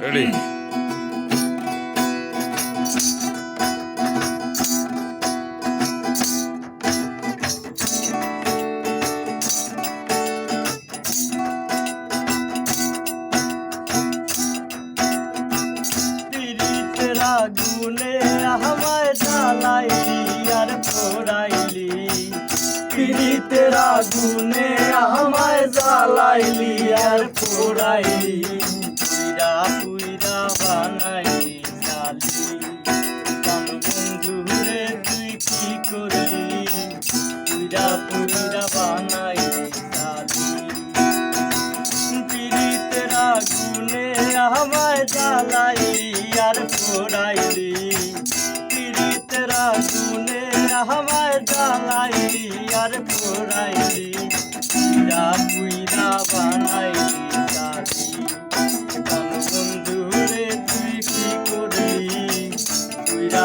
Ready. পিরিতের আগুনে আমায় জ্বালাইলি আর পোড়াইলি, পিরিতের আগুনে আমায় জ্বালাইলি আর পোড়াইলি, পুইরা পুইরা বানাইলি জালি। প্রাণ বন্ধুরে তুই কি করলি, পুইরা পুইরা বানাইলি জালি। পিরিতের আগুনে আমায় জ্বালাইলি আর পোড়াইলি, পিরিতের আগুনে আমায় জ্বালাইলি আর পোড়াইলি, পুইরা পুইরা বানাইলি জালি। প্রাণ বন্ধুরে তুই কি করলি, পুইরা